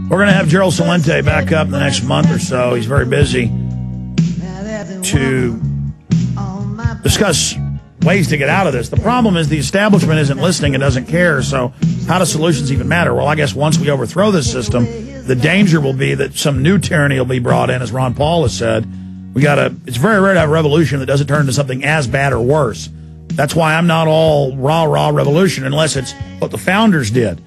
We're going to have Gerald Celente back up in the next month or so. He's very busy to discuss ways to get out of this. The problem is the establishment isn't listening and doesn't care, so how do solutions even matter? Well, I guess once we overthrow this system, the danger will be that some new tyranny will be brought in, as Ron Paul has said. It's very rare to have a revolution that doesn't turn into something as bad or worse. That's why I'm not all rah-rah revolution unless it's what the founders did.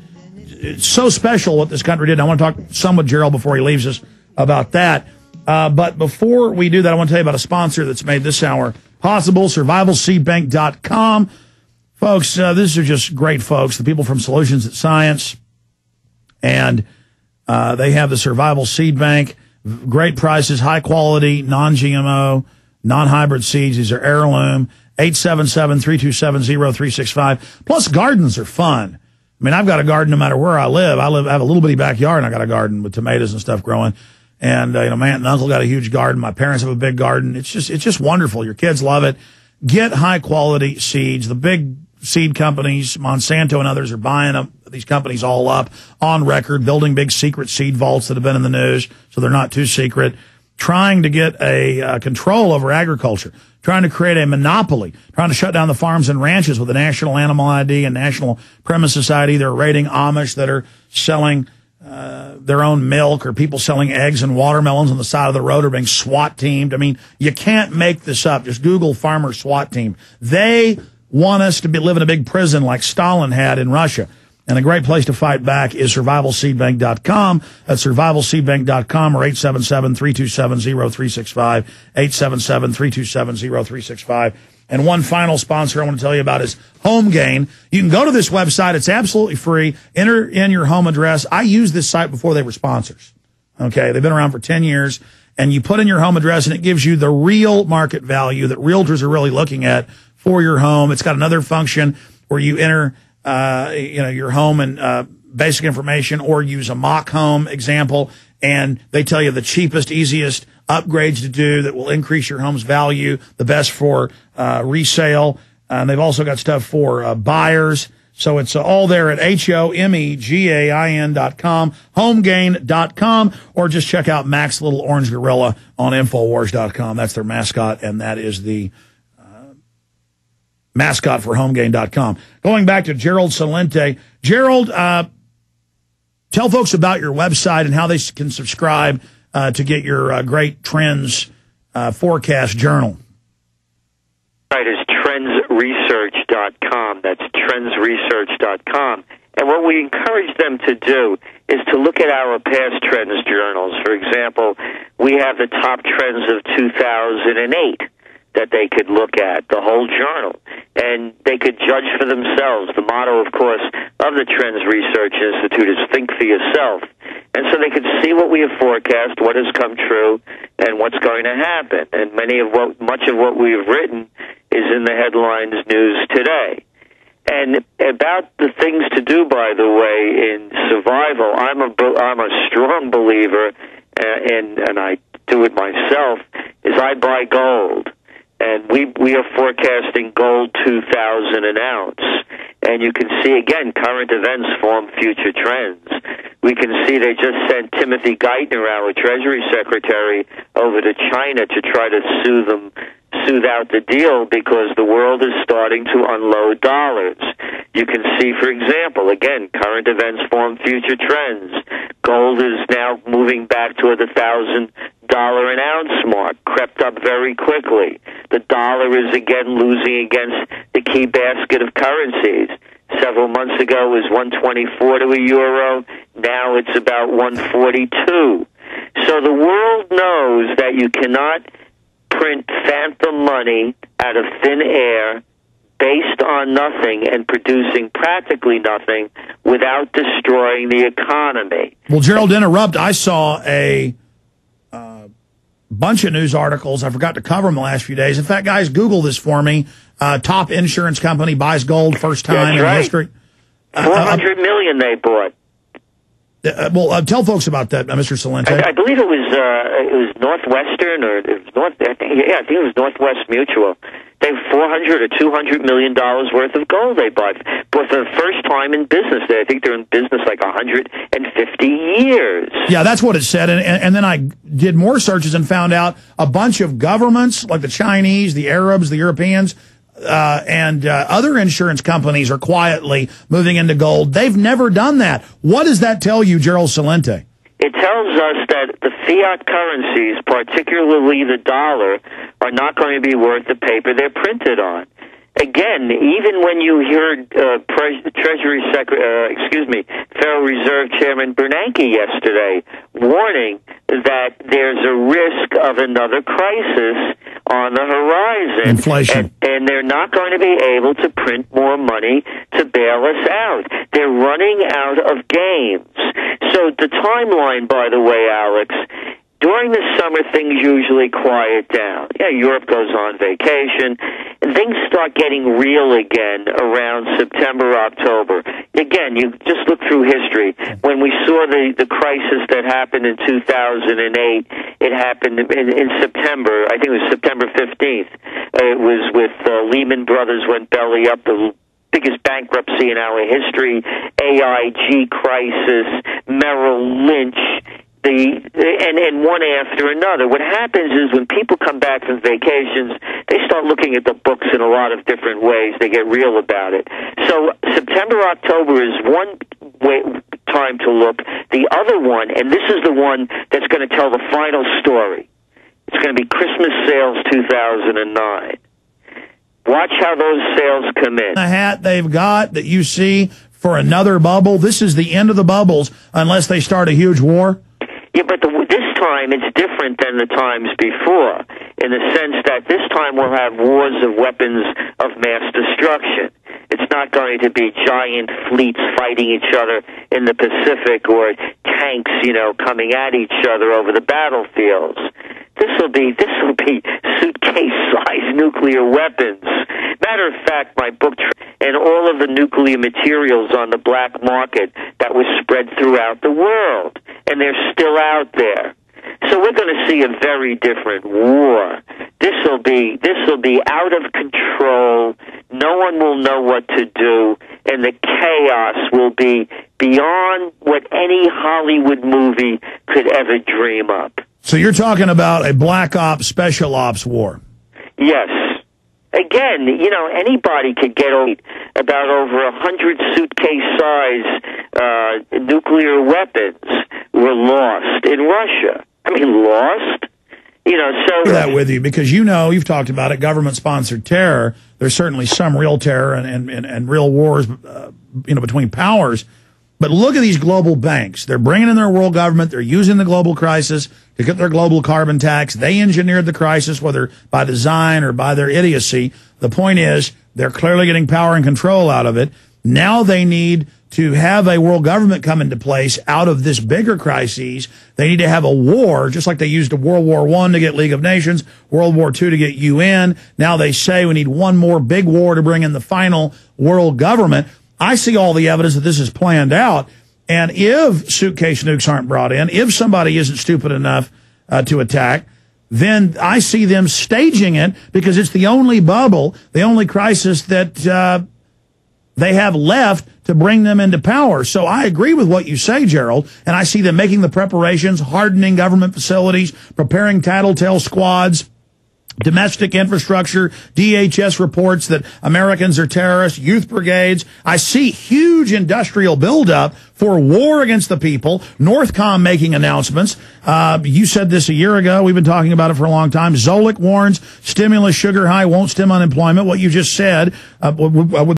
It's so special what this country did. And I want to talk some with Gerald before he leaves us about that. But before we do that, I want to tell you about a sponsor that's made this hour possible, survivalseedbank.com. Folks, these are just great folks, the people from Solutions at Science. And they have the Survival Seed Bank. Great prices, high quality, non-GMO, non-hybrid seeds. These are heirloom. 877-327-0365. Plus, gardens are fun. I mean, I've got a garden no matter where I live. I have a little bitty backyard, and I got a garden with tomatoes and stuff growing. And, my aunt and uncle got a huge garden. My parents have a big garden. It's just wonderful. Your kids love it. Get high quality seeds. The big seed companies, Monsanto and others, are buying these companies all up on record, building big secret seed vaults that have been in the news, so they're not too secret, trying to get a control over agriculture, trying to create a monopoly, trying to shut down the farms and ranches with the National Animal ID and National Premise Society. They're raiding Amish that are selling their own milk, or people selling eggs and watermelons on the side of the road are being SWAT teamed. I mean, you can't make this up. Just Google farmer SWAT team. They want us to live in a big prison like Stalin had in Russia. And a great place to fight back is survivalseedbank.com. That's survivalseedbank.com or 877-327-0365, 877-327-0365. And one final sponsor I want to tell you about is HomeGain. You can go to this website. It's absolutely free. Enter in your home address. I used this site before they were sponsors. Okay, they've been around for 10 years. And you put in your home address, and it gives you the real market value that realtors are really looking at for your home. It's got another function where you enter your home and basic information, or use a mock home example, and they tell you the cheapest, easiest upgrades to do that will increase your home's value, the best for resale. And they've also got stuff for buyers. So it's all there at HOMEGAIN.com, homegain.com, or just check out Max Little Orange Gorilla on Infowars.com. That's their mascot, and that is the mascot for homegain.com. Going back to Gerald Celente. Gerald, tell folks about your website and how they can subscribe to get your great trends forecast journal. Right, it's trendsresearch.com. That's trendsresearch.com. And what we encourage them to do is to look at our past trends journals. For example, we have the top trends of 2008. That they could look at, the whole journal, and they could judge for themselves. The motto, of course, of the Trends Research Institute is think for yourself. And so they could see what we have forecast, what has come true, and what's going to happen. And much of what we have written is in the headlines news today. And about the things to do, by the way, in survival, I'm a strong believer, and I do it myself, is I buy gold. And we are forecasting gold 2,000 an ounce. And you can see, again, current events form future trends. We can see they just sent Timothy Geithner, our Treasury Secretary, over to China to try to soothe out the deal because the world is starting to unload dollars. You can see, for example, again, current events form future trends. Gold is now moving back toward the $1,000 an ounce mark, crept up very quickly. The dollar is again losing against the key basket of currencies. Several months ago it was 124 to a euro. Now it's about 142. So the world knows that you cannot print phantom money out of thin air based on nothing and producing practically nothing without destroying the economy. Well, Gerald, interrupt. I saw a bunch of news articles. I forgot to cover them the last few days. In fact, guys, Google this for me. Top insurance company buys gold first time in history. $400 million they bought. Tell folks about that, Mr. Celente. I believe it was Northwestern, or it was I think it was Northwest Mutual. They have $400 or $200 million worth of gold they bought for the first time in business. I think they're in business like 150 years. Yeah, that's what it said. And then I did more searches and found out a bunch of governments, like the Chinese, the Arabs, the Europeans, and other insurance companies are quietly moving into gold. They've never done that. What does that tell you, Gerald Celente? It tells us that the fiat currencies, particularly the dollar, are not going to be worth the paper they're printed on. Again, even when you heard Federal Reserve Chairman Bernanke yesterday warning that there's a risk of another crisis on the horizon. Inflation. And they're not going to be able to print more money to bail us out. They're running out of games. So the timeline, by the way, Alex, during the summer, things usually quiet down. Yeah, Europe goes on vacation, and things start getting real again around September, October. Again, you just look through history. When we saw the crisis that happened in 2008, it happened in September. I think it was September 15th. It was with Lehman Brothers went belly up, the biggest bankruptcy in our history, AIG crisis, Merrill Lynch, and one after another. What happens is when people come back from vacations, they start looking at the books in a lot of different ways. They get real about it. So September, October is one time to look. The other one, and this is the one that's going to tell the final story, it's going to be Christmas sales 2009. Watch how those sales come in. The hat they've got that you see for another bubble, this is the end of the bubbles unless they start a huge war. Yeah, but this time it's different than the times before, in the sense that this time we'll have wars of weapons of mass destruction. It's not going to be giant fleets fighting each other in the Pacific or tanks, coming at each other over the battlefields. This will be suitcase-sized nuclear weapons. Matter of fact, my book and all of the nuclear materials on the black market that was spread throughout the world, and they're still out there. So we're going to see a very different war. This will be out of control. No one will know what to do, and the chaos will be beyond what any Hollywood movie could ever dream up. So you're talking about a black ops, special ops war. Yes. Again, anybody could get about over 100 suitcase-size nuclear weapons were lost in Russia. I mean, lost? So that with you because you've talked about it, government-sponsored terror. There's certainly some real terror and real wars, between powers. But look at these global banks. They're bringing in their world government. They're using the global crisis to get their global carbon tax. They engineered the crisis, whether by design or by their idiocy. The point is, they're clearly getting power and control out of it. Now they need to have a world government come into place out of this bigger crises. They need to have a war, just like they used World War I to get League of Nations, World War II to get UN. Now they say we need one more big war to bring in the final world government. I see all the evidence that this is planned out. And if suitcase nukes aren't brought in, if somebody isn't stupid enough to attack, then I see them staging it because it's the only bubble, the only crisis that they have left to bring them into power. So I agree with what you say, Gerald, and I see them making the preparations, hardening government facilities, preparing tattletale squads, domestic infrastructure. DHS reports that Americans are terrorists, youth brigades. I see huge industrial buildup for war against the people. Northcom making announcements. You said this a year ago. We've been talking about it for a long time. Zoellick warns stimulus sugar high won't stem unemployment. What you just said with